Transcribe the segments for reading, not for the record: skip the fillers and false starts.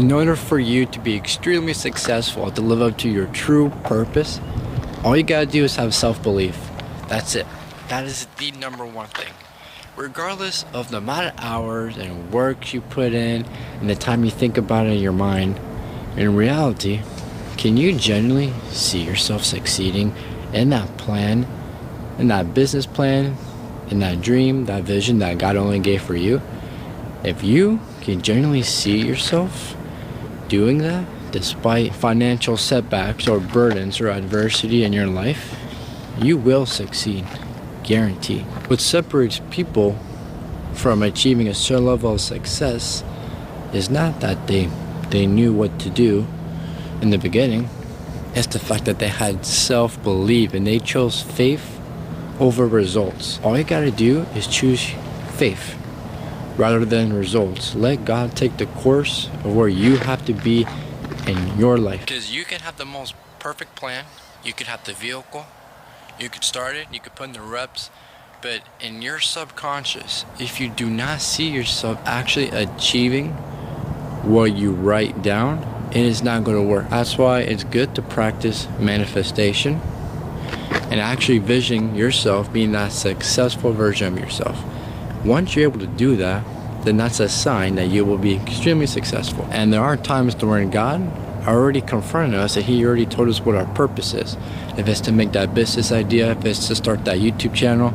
In order for you to be extremely successful to live up to your true purpose, all you gotta do is have self-belief. That's it. That is the number one thing. Regardless of the amount of hours and work you put in and the time you think about it in your mind, in reality, can you genuinely see yourself succeeding in that plan, in that business plan, in that dream, that vision that God only gave for you? If you can genuinely see yourself doing that, despite financial setbacks or burdens or adversity in your life, you will succeed. Guaranteed. What separates people from achieving a certain level of success is not that they knew what to do in the beginning. It's the fact that they had self-belief and they chose faith over results. All you gotta do is choose faith rather than results. Let God take the course of where you have to be in your life. Because you can have the most perfect plan, you could have the vehicle, you could start it, you could put in the reps, but in your subconscious, if you do not see yourself actually achieving what you write down, it is not going to work. That's why it's good to practice manifestation and actually visioning yourself being that successful version of yourself. Once you're able to do that, then that's a sign that you will be extremely successful. And there are times when God already confronted us that He already told us what our purpose is. If it's to make that business idea, if it's to start that YouTube channel,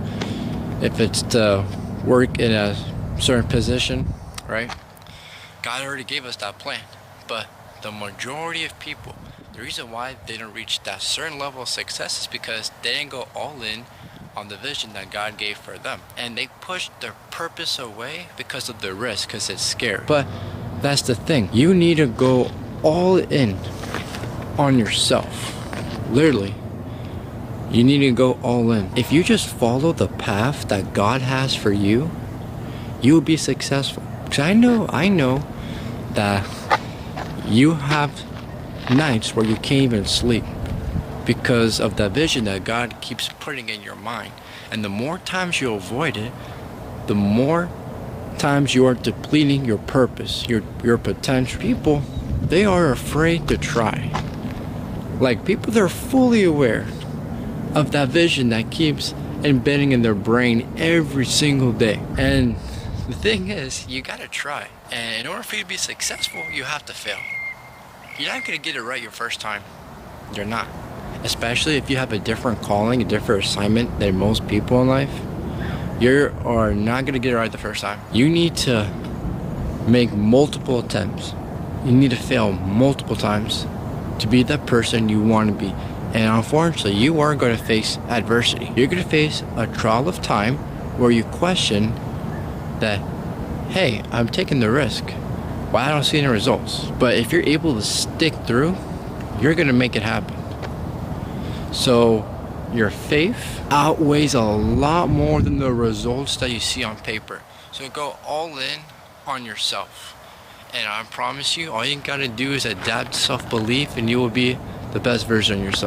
if it's to work in a certain position, right? God already gave us that plan. But the majority of people, the reason why they don't reach that certain level of success is because they didn't go all in on the vision that God gave for them. And they pushed their purpose away because of the risk, because it's scary. But that's the thing. You need to go all in on yourself. Literally, you need to go all in. If you just follow the path that God has for you, you will be successful. Because I know that you have nights where you can't even sleep because of the vision that God keeps putting in your mind. And the more times you avoid it, the more times you are depleting your purpose, your potential. People, they are afraid to try. Like, people that are fully aware of that vision that keeps embedding in their brain every single day. And the thing is, you gotta try. And in order for you to be successful, you have to fail. You're not gonna get it right your first time. You're not. Especially if you have a different calling, a different assignment than most people in life. You are not gonna get it right the first time. You need to make multiple attempts. You need to fail multiple times to be the person you want to be. And unfortunately, you are going to face adversity. You're going to face a trial of time where you question that, hey, I'm taking the risk. Why I don't see any results? But if you're able to stick through, you're going to make it happen. So your faith outweighs a lot more than the results that you see on paper. So go all in on yourself. And I promise you, all you gotta do is adapt self-belief and you will be the best version of yourself.